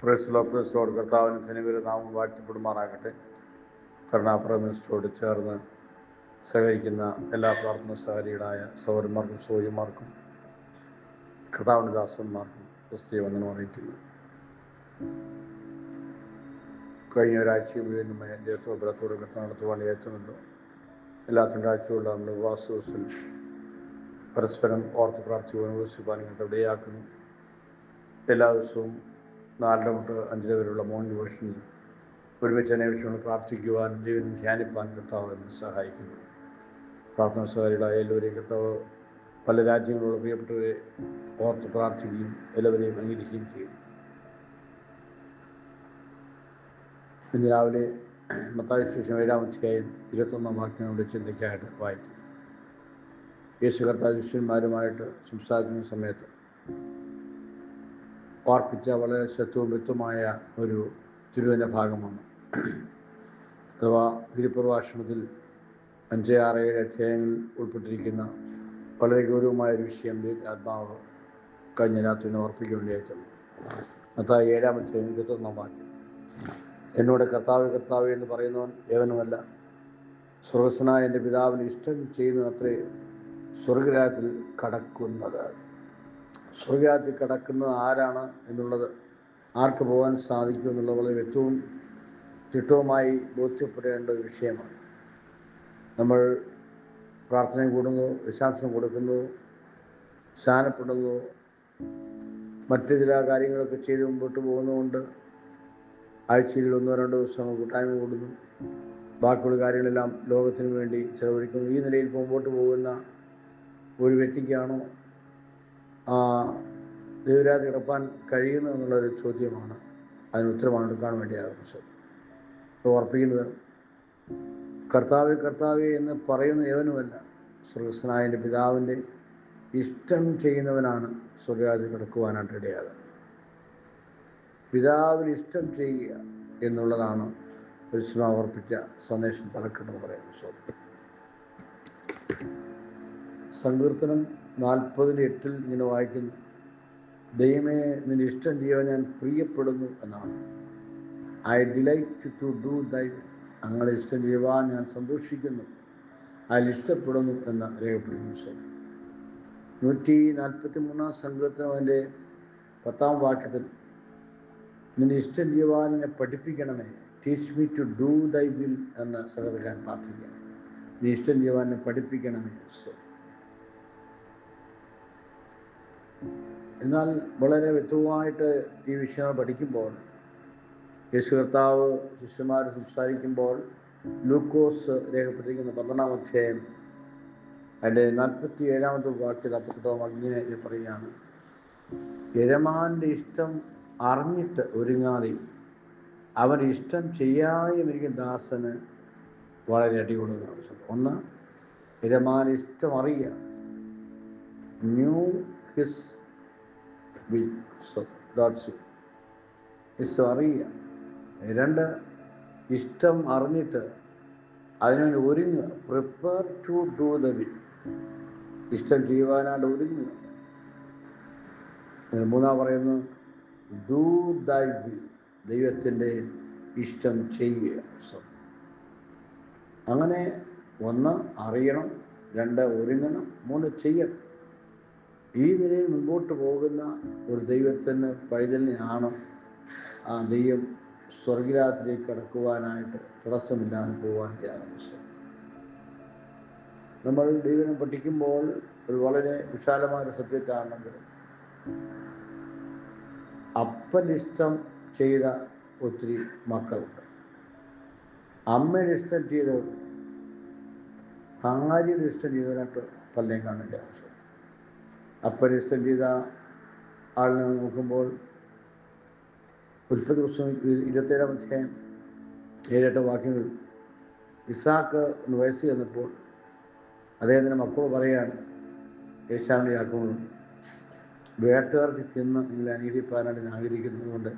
പ്രേസ്ലോഡ് കർത്താവിന് ധനികര നാമം വാഴ്ത്തപ്പെടുമാറാകട്ടെ. കരുണാപ്രമിസ്റ്റോട് ചേർന്ന് സഹകരിക്കുന്ന എല്ലാ പ്രാർത്ഥന സഹകരികളായ സഹോദരന്മാർക്കും സഹോദരിമാർക്കും കർത്താവിൻ്റെ ദാസന്മാർക്കും ക്രിസ്തീയ വന്ദനം അറിയിക്കുന്നു. കഴിഞ്ഞ ഒരാഴ്ച മുഴുവൻ ദൈവത്തോട് കർത്താവ് നടത്തുവാൻ ഏറ്റുന്നുണ്ട്. എല്ലാ തിങ്കളാഴ്ചയുള്ള നമ്മുടെ ഉപവാസ ദിവസത്തിൽ പരസ്പരം ഓർത്ത് പ്രാർത്ഥിക്കുവാൻ ഉപസിപ്പാനും ഇടയാക്കുന്നു. എല്ലാ ദിവസവും 4 തൊട്ട് 5 വരെയുള്ള മോർണിംഗ് ഡിവോഷനിൽ ഒരുമിച്ച് അന്വേഷിച്ചുകൊണ്ട് പ്രാർത്ഥിക്കുവാൻ ദൈവം ധ്യാനിപ്പാൻ കർത്താവ് എന്നെ സഹായിക്കുന്നു. പ്രാർത്ഥന സഹകരികളായ എല്ലാവരെയും കർത്താവ് പല രാജ്യങ്ങളുള്ള പ്രിയപ്പെട്ടവരെ ഓർത്ത് പ്രാർത്ഥിക്കുകയും എല്ലാവരെയും അംഗീകരിക്കുകയും ചെയ്യും. ഇന്ന് രാവിലെ മത്തായി സുവിശേഷം 7-ാം അധ്യായം 21-ാം വാക്യങ്ങളുടെ ചിന്തയ്ക്കായിട്ട് വായിക്കും. യേശു കർത്താവ് ശിഷ്യന്മാരുമായിട്ട് സംസാരിക്കുന്ന സമയത്ത് ഓർപ്പിച്ച വളരെ ശക്തവും വ്യക്തമായ ഒരു തിരുവചന ഭാഗമാണ്. അഥവാ തിരുപ്രഭാഷണത്തിൽ 5, 6, 7 അധ്യായങ്ങളിൽ ഉൾപ്പെട്ടിരിക്കുന്ന വളരെ ഗൗരവമായ ഒരു വിഷയം ആത്മാവ് കഴിഞ്ഞ രാത്രി ഓർപ്പിക്കുകയുണ്ടായിട്ടുണ്ട്. മത്തായി 7-ാം അധ്യായം 21-ാം വാക്യം. എന്നോട് കർത്താവ് കർത്താവ് എന്ന് പറയുന്നവൻ ഏവനുമല്ല, സ്വർഗ്ഗസ്ഥനായ എൻ്റെ പിതാവിന് ഇഷ്ടം ചെയ്യുന്നത്രേ സ്വർഗരാജ്യത്തിൽ കടക്കുന്നത്. സ്വർഗരാജ്യത്തിൽ കടക്കുന്നത് ആരാണ് എന്നുള്ളത്, ആർക്ക് പോകാൻ സാധിക്കും എന്നുള്ളത് വളരെ വ്യക്തവും ചിട്ടവുമായി ബോധ്യപ്പെടേണ്ട ഒരു വിഷയമാണ്. നമ്മൾ പ്രാർത്ഥന കൂടുന്നു, ദശാംശം കൊടുക്കുന്നു, സ്നാനപ്പെടുന്നു, മറ്റു ചില കാര്യങ്ങളൊക്കെ ചെയ്ത് മുമ്പോട്ട് പോകുന്നതുകൊണ്ട് ആഴ്ചയിൽ 1-2 ദിവസം കൂട്ടായ്മ കൂടുന്നു, ബാക്കിയുള്ള കാര്യങ്ങളെല്ലാം ലോകത്തിന് വേണ്ടി ചെലവഴിക്കുന്നു. ഈ നിലയിൽ മുമ്പോട്ട് പോകുന്ന ഒരു വ്യക്തിക്കാണോ ദൈവരാജ്യത്തിൽ കിടപ്പാൻ കഴിയുന്നു എന്നുള്ളൊരു ചോദ്യമാണ്. അതിന് ഉത്തരമാണ് എടുക്കാൻ വേണ്ടി ആവശ്യം ഓർപ്പിക്കുന്നത്. കർത്താവേ കർത്താവേ എന്ന് പറയുന്ന ഏവനുമല്ല, സ്വർഗ്ഗസ്ഥനായ എൻ്റെ പിതാവിൻ്റെ ഇഷ്ടം ചെയ്യുന്നവനാണ് സ്വർഗ്ഗരാജ്യത്തിൽ കിടക്കുവാനായിട്ട് ഇടയാകുന്നത്. പിതാവിന് ഇഷ്ടം ചെയ്യുക എന്നുള്ളതാണ് പരിശുദ്ധ ഓർപ്പിച്ച സന്ദേശം തലക്കെട്ടെന്ന് പറയുന്നത്. സങ്കീർത്തനം 40:8 ഇങ്ങനെ വായിക്കുന്നു, ദൈവമേ നിന്റെ ഇഷ്ടം ചെയ്യുവാൻ ഞാൻ പ്രിയപ്പെടുന്നു എന്നാണ്. I delight to do they, അങ്ങനെ ഇഷ്ടം ചെയ്യുവാൻ ഞാൻ സന്തോഷിക്കുന്നു, അതിൽ ഇഷ്ടപ്പെടുന്നു എന്ന് രേഖപ്പെടുത്തുന്നു. 143-ാം സങ്കീർത്തനം അതിൻ്റെ 10-ാം വാക്യത്തിൽ നിന്റെ ഇഷ്ടം ചെയ്യുവാൻ എന്നെ പഠിപ്പിക്കണമേ, teach me to do they will എന്ന് സഹോദരൻ പ്രാർത്ഥിക്കുക. നീ ഇഷ്ടം ചെയ്യുവാൻ എന്നെ പഠിപ്പിക്കണമേ. എന്നാൽ വളരെ വ്യക്തമായിട്ട് ഈ വിഷയം പഠിക്കുമ്പോൾ യേശു കർത്താവ് ശിഷ്യന്മാർ സംസാരിക്കുമ്പോൾ ലൂക്കോസ് രേഖപ്പെടുത്തിയിരിക്കുന്ന 12-ാം അധ്യായം അതിൻ്റെ 47-ാമത്തെ വാക്യത്തിൽ അപ്പുറത്തോളം ഇങ്ങനെ പറയുകയാണ്, യജമാൻ്റെ ഇഷ്ടം അറിഞ്ഞിട്ട് ഒരുങ്ങാതെയും അവൻ ഇഷ്ടം ചെയ്യാതെയും ഇരിക്കുന്ന ദാസന് വളരെ അടികൊള്ളുന്ന അവസരം. ഒന്ന്, യജമാൻ്റെ ഇഷ്ടം അറിയുക, knew his will, God's will, ഇഷ്ടം അറിയുക. 2, ഇഷ്ടം അറിഞ്ഞിട്ട് അതിനുവേണ്ടി ഒരുങ്ങുക, prepare to do the will, ഇഷ്ടം ചെയ്യുവാനായിട്ട് ഒരുങ്ങുക. 3 പറയുന്നു, ഡു ദൈ വിൽ, ദൈവത്തിൻ്റെ ഇഷ്ടം ചെയ്യുക. അങ്ങനെ 1 അറിയണം, 2 ഒരുങ്ങണം, 3 ചെയ്യണം. ഈ നിലയിൽ മുമ്പോട്ട് പോകുന്ന ഒരു ദൈവത്തിന് പൈതലിനെയാണ് ആ ദൈവം സ്വർഗരാജ്യത്തിലേക്ക് കടക്കുവാനായിട്ട് തടസ്സമില്ലാതെ പോകാൻ ആവശ്യം. നമ്മൾ ദൈവം പഠിക്കുമ്പോൾ ഒരു വളരെ വിശാലമായ സബ്ജക്റ്റാണെങ്കിൽ, അപ്പൻ്റെ ഇഷ്ടം ചെയ്ത ഒത്തിരി മക്കളുണ്ട്, അമ്മയുടെ ഇഷ്ടം ചെയ്തവർ, ഭാര്യയുടെ ഇഷ്ടം ചെയ്തവരായിട്ട് പലരെയും കാണേണ്ട ആവശ്യം. അപ്പൻ്റെ ഇഷ്ടം ചെയ്ത ആളിനെ നോക്കുമ്പോൾ ഉൽപ്പത്തി പുസ്തകം 27-ാം അധ്യായം 7-8 വാക്യങ്ങൾ, ഇസാക്ക് വയസ്സ് ചെന്നപ്പോൾ അദ്ദേഹത്തിൻ്റെ മക്കളോട് പറയുകയാണ്, ഏശാവിൻ്റെ യാക്കോബിനോട്, വേട്ടയിറച്ചി തിന്ന് നിങ്ങളെ അനുഗ്രഹിപ്പാനായിട്ട് ഞാൻ ആഗ്രഹിക്കുന്നതുകൊണ്ട്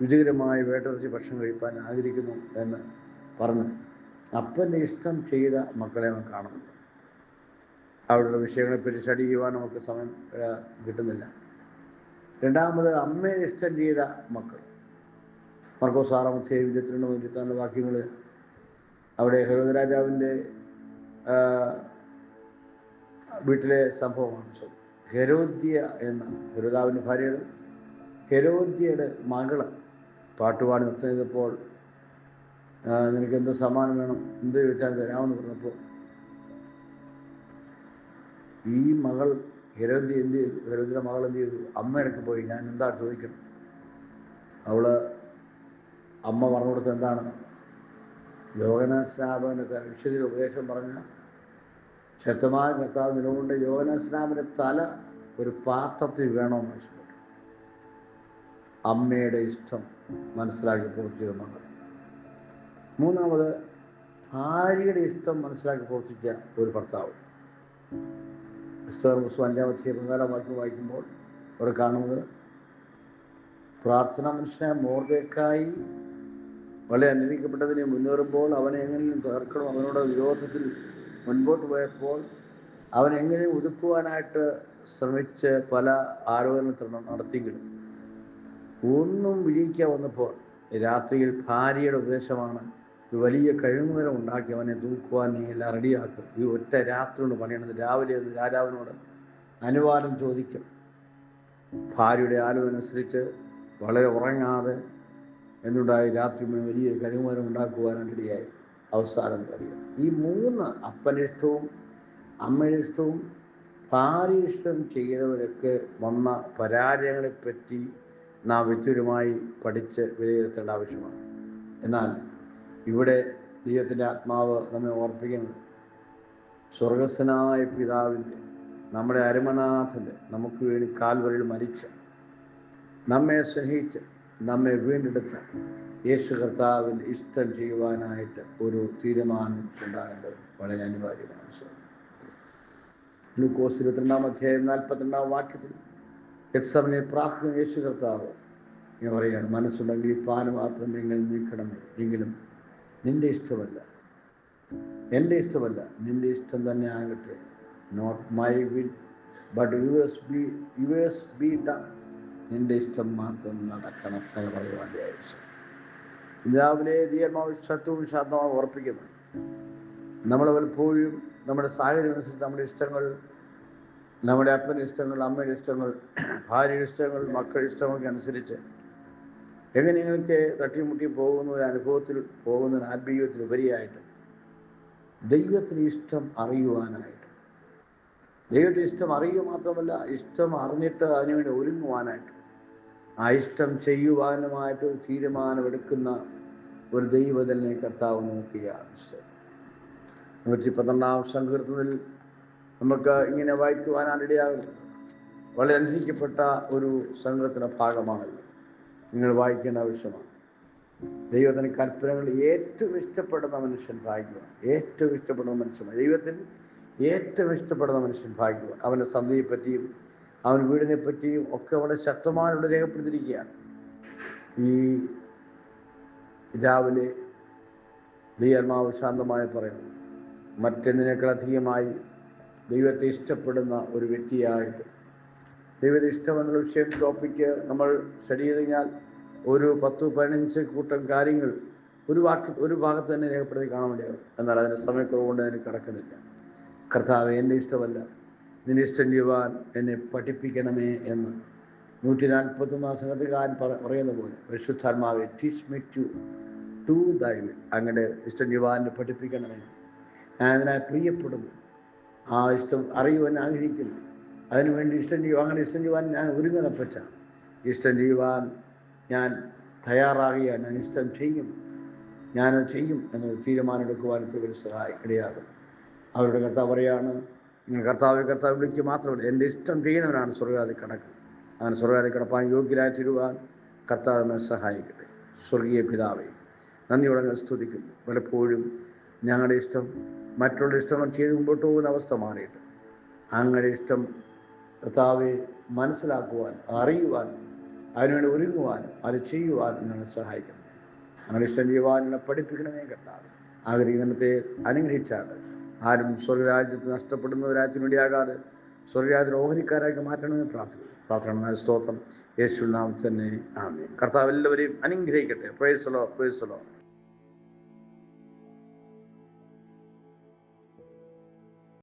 രുചികരമായ വേട്ടയിറച്ചി ഭക്ഷണം കഴിപ്പാൻ ആഗ്രഹിക്കുന്നു എന്ന് പറഞ്ഞു അപ്പൻ്റെ ഇഷ്ടം ചെയ്ത മക്കളെ നമുക്ക് കാണുന്നുണ്ട്. അവരുടെ വിഷയങ്ങളെപ്പറ്റി സ്റ്റഡി ചെയ്യുവാൻ നമുക്ക് സമയം കിട്ടുന്നില്ല. രണ്ടാമത് അമ്മയെ ഇഷ്ടം ചെയ്ത മക്കൾ. മർക്കോസ് 6-22 വാക്യങ്ങൾ അവിടെ ഹെരോദ് രാജാവിൻ്റെ വീട്ടിലെ സംഭവമാണ്. ഹെരോദ്യ എന്ന ഹെരോദാവിൻ്റെ ഭാര്യയുടെ ഹെരോദ്യയുടെ മകള് പാട്ടുപാടി നൃത്തം ചെയ്തപ്പോൾ നിനക്ക് എന്തോ സമ്മാനം വേണം, എന്ത് ചോദിച്ചാൽ തരാമെന്ന് പറഞ്ഞപ്പോൾ ഈ മകൾ ഹെരോദ്യ എന്ത് ചെയ്തു? ഹെരോദ്യയുടെ മകൾ എന്ത് ചെയ്തു? അമ്മയിടയ്ക്ക് പോയി, ഞാൻ എന്താ ചോദിക്കണം? അമ്മ പറഞ്ഞു കൊടുത്തത് എന്താണ്? യോഹന്നാൻ വിശുദ്ധിയുടെ ഉപദേശം പറഞ്ഞ ശക്തമായ കർത്താവ് നിലകൊണ്ട് യോഹന്നാൻ തല ഒരു പാത്രത്തിൽ വേണമെന്ന് ആവശ്യപ്പെട്ടു. അമ്മയുടെ ഇഷ്ടം മനസ്സിലാക്കി പ്രവർത്തിച്ച മകൾ. മൂന്നാമത് ഭാര്യയുടെ ഇഷ്ടം മനസ്സിലാക്കി പ്രവർത്തിച്ച ഒരു ഭർത്താവ്. 5-14 വാക്യം വായിക്കുമ്പോൾ അവിടെ കാണുന്നത് പ്രാർത്ഥനാ മനുഷ്യനായ മൊർദെഖായി വളരെ അനുഗ്രഹിക്കപ്പെട്ടതിനെ മുന്നേറുമ്പോൾ അവനെ എങ്ങനെയും തകർക്കണം, അവനോട് വിരോധത്തിൽ മുൻപോട്ട് പോയപ്പോൾ അവൻ എങ്ങനെ ഒതുക്കുവാനായിട്ട് ശ്രമിച്ച് പല ആരോപണങ്ങൾ നടത്തിയെങ്കിലും ഒന്നും വിജയിക്കാൻ വന്നപ്പോൾ രാത്രിയിൽ ഭാര്യയുടെ ഉപദേശമാണ് വലിയ കഴിവുമരം ഉണ്ടാക്കി അവനെ തൂക്കുവാൻ എല്ലാം റെഡിയാക്കും. ഈ ഒറ്റ രാത്രി കൊണ്ട് പണിയണത്. രാവിലെ ഒന്ന് രാജാവിനോട് അനുവാദം ചോദിക്കും. ഭാര്യയുടെ ആലോചനനുസരിച്ച് വളരെ ഉറങ്ങാതെ എന്തുണ്ടായി? രാത്രി വലിയ കഴിവുമരം ഉണ്ടാക്കുവാനായിട്ട് ഇടയായി. അവസാനം അറിയാം. ഈ 3 അപ്പൻ്റെ ഇഷ്ടവും അമ്മയുടെ ഇഷ്ടവും ഭാര്യ ഇഷ്ടം ചെയ്തവരൊക്കെ വന്ന പരാജയങ്ങളെപ്പറ്റി നാം വ്യക്തിപരമായി പഠിച്ച് വിലയിരുത്തേണ്ട ആവശ്യമാണ്. എന്നാൽ ഇവിടെ ദൈവത്തിൻ്റെ ആത്മാവ് നമ്മെ ഓർപ്പിക്കുന്നത് സ്വർഗസ്വനായ പിതാവിൻ്റെ, നമ്മുടെ അരുമനാഥൻ്റെ, നമുക്ക് വേണ്ടി കാൽവരിയിൽ മരിച്ച, നമ്മെ സ്നേഹിച്ച് നമ്മെ വീണ്ടെടുത്ത യേശു കർത്താവിൻ്റെ ഇഷ്ടം ചെയ്യുവാനായിട്ട് ഒരു തീരുമാനം ഉണ്ടാകേണ്ടത് വളരെ അനിവാര്യമാണ്. ലൂക്കോസ് 22-42 വാക്യത്തിൽ ഗെത്സമനെ പ്രാർത്ഥന യേശു കർത്താവ് ഇങ്ങനെ പറയുകയാണ്, മനസ്സുണ്ടെങ്കിൽ പാല് മാത്രം നിങ്ങൾ നീക്കണമേ, എങ്കിലും നിന്റെ ഇഷ്ടമല്ല എൻ്റെ ഇഷ്ടമല്ല, നിന്റെ ഇഷ്ടം തന്നെ ആകട്ടെ. Not my will but yours be done. നിന്റെ ഇഷ്ടം മാത്രം നടക്കണം എന്ന് പറയുവാൻ അയച്ചു. രാവിലെ ദീർഘമായ ശക്തവും ശാന്തവും ഉറപ്പിക്കുന്നു. നമ്മൾ പലപ്പോഴും നമ്മുടെ സാഹചര്യം അനുസരിച്ച് നമ്മുടെ ഇഷ്ടങ്ങൾ, നമ്മുടെ അപ്പൻ്റെ ഇഷ്ടങ്ങൾ, അമ്മയുടെ ഇഷ്ടങ്ങൾ, ഭാര്യയുടെ ഇഷ്ടങ്ങൾ, മക്കളുടെ ഇഷ്ടങ്ങൾക്ക് അനുസരിച്ച് എങ്ങനെയൊക്കെ തട്ടിമുട്ടി പോകുന്ന ഒരു അനുഭവത്തിൽ പോകുന്ന ആത്മീയത്തിൽ ഉപരിയായിട്ട് ദൈവത്തിന് ഇഷ്ടം അറിയുവാനായിട്ട്, ദൈവത്തിന് ഇഷ്ടം അറിയുക മാത്രമല്ല ഇഷ്ടം അറിഞ്ഞിട്ട് അതിനുവേണ്ടി ഒരുങ്ങുവാനായിട്ട്, ആ ഇഷ്ടം ചെയ്യുവാനുമായിട്ട് ഒരു തീരുമാനമെടുക്കുന്ന ഒരു ദൈവത്തിനെ കർത്താവ് നോക്കുകയാണ്. 112 സങ്കീർത്തനത്തിൽ നമുക്ക് ഇങ്ങനെ വായിക്കുവാനാണ് ഇടയാകുന്നത്. വളരെ അനുഗ്രഹിക്കപ്പെട്ട ഒരു സംഘത്തിൻ്റെ ഭാഗമാണല്ലോ. നിങ്ങൾ വായിക്കേണ്ട ആവശ്യമാണ്. ദൈവത്തിന് കൽപ്പനകൾ ഏറ്റവും ഇഷ്ടപ്പെടുന്ന മനുഷ്യൻ ഭാഗ്യവാൻ. ഏറ്റവും ഇഷ്ടപ്പെടുന്ന മനുഷ്യൻ ദൈവത്തിന് ഏറ്റവും ഇഷ്ടപ്പെടുന്ന മനുഷ്യൻ ഭാഗ്യവാൻ. അവൻ്റെ സന്ധിയെ പറ്റിയും അവൻ വീടിനെ പറ്റിയും ഒക്കെ വളരെ ശക്തമായുള്ള രേഖപ്പെടുത്തിയിരിക്കുകയാണ്. ഈ രാവിലെ ദൈവാത്മാവ് ശാന്തമായി പറയുന്നു, മറ്റെന്തിനേക്കാളധികമായി ദൈവത്തെ ഇഷ്ടപ്പെടുന്ന ഒരു വ്യക്തിയായിട്ട്, ദൈവത്തെ ഇഷ്ടമെന്നുള്ള വിഷയം ടോപ്പിക്ക് നമ്മൾ സ്റ്റഡി ചെയ്ത് കഴിഞ്ഞാൽ ഒരു 10-15 കൂട്ടം കാര്യങ്ങൾ ഒരു ഭാഗത്ത് തന്നെ രേഖപ്പെടുത്തി കാണാൻ വേണ്ടിയാകും. എന്നാൽ അതിൻ്റെ സമയക്കുറവുകൊണ്ട് അതിന് കിടക്കുന്നില്ല. കർത്താവ് എൻ്റെ ഇഷ്ടമല്ല, നിന്റെ ഇഷ്ടം ചെയ്യുവാൻ എന്നെ പഠിപ്പിക്കണമേ എന്ന് 143 സംഘത്തുകാരൻ പറയുന്ന പോലെ പരിശുദ്ധാത്മാവെ teach me to do they will. അങ്ങനെ ഇഷ്ടം ചെയ്യുവാൻ എന്നെ പഠിപ്പിക്കണമേ. ഞാൻ അതിനായി പ്രിയപ്പെടുന്നു, ആ ഇഷ്ടം അറിയുവാൻ ആഗ്രഹിക്കുന്നു, അതിനുവേണ്ടി ഇഷ്ടം ചെയ്യുവാൻ, അങ്ങനെ ഇഷ്ടം ചെയ്യുവാൻ ഞാൻ ഒരുങ്ങുന്നപ്പറ്റ ഇഷ്ടം ചെയ്യുവാൻ ഞാൻ തയ്യാറാകുകയാണ്. ഞാൻ ഇഷ്ടം ചെയ്യും, ഞാനത് ചെയ്യും എന്നൊരു തീരുമാനം എടുക്കുവാൻ ഇവർ ഇടയാകും. അവരുടെ കർത്താവ് പറയാണ്, നിങ്ങൾ കർത്താവ് വിളിക്കുക മാത്രമല്ല, എൻ്റെ ഇഷ്ടം ചെയ്യുന്നവനാണ് സ്വർഗ്ഗരാജ്യത്തിൽ കടക്കുന്നത്. അങ്ങനെ സ്വർഗ്ഗരാജ്യത്തിൽ കടപ്പാൻ യോഗ്യരായി തീരുവാൻ കർത്താവ് നമ്മെ സഹായിക്കട്ടെ. സ്വർഗീയ പിതാവേ, നന്ദിയോടെ ഞാൻ സ്തുതിക്കുന്നു. പലപ്പോഴും ഞങ്ങളുടെ ഇഷ്ടം മറ്റുള്ള ഇഷ്ടങ്ങൾ ചെയ്ത് മുമ്പോട്ട് പോകുന്ന അവസ്ഥ മാറിയിട്ട് അങ്ങനെ ഇഷ്ടം കർത്താവെ മനസ്സിലാക്കുവാൻ, അറിയുവാൻ, അതിനുവേണ്ടി ഒരുങ്ങുവാൻ, അത് ചെയ്യുവാൻ ഞങ്ങളെ സഹായിക്കണം. അങ്ങനെ ഇഷ്ടം ചെയ്യുവാൻ ഞങ്ങളെ പഠിപ്പിക്കണമേ കർത്താവ്. ആഗ്രഹിക്കുന്നത്തെ അനുഗ്രഹിച്ചാണ് ആരും സ്വർഗരാജ്യത്ത് നഷ്ടപ്പെടുന്ന രാജ്യത്തിന് വേണ്ടിയാകാതെ സ്വർഗരാജ്യത്തിന് ഓഹരിക്കാരാക്കി മാറ്റണമെന്ന് പ്രാർത്ഥിക്കുന്നു. സ്തോത്രം യേശു നാമത്തിൽ തന്നെ ആമേൻ. കർത്താവ് എല്ലാവരെയും അനുഗ്രഹിക്കട്ടെ. Praise the Lord, praise the Lord.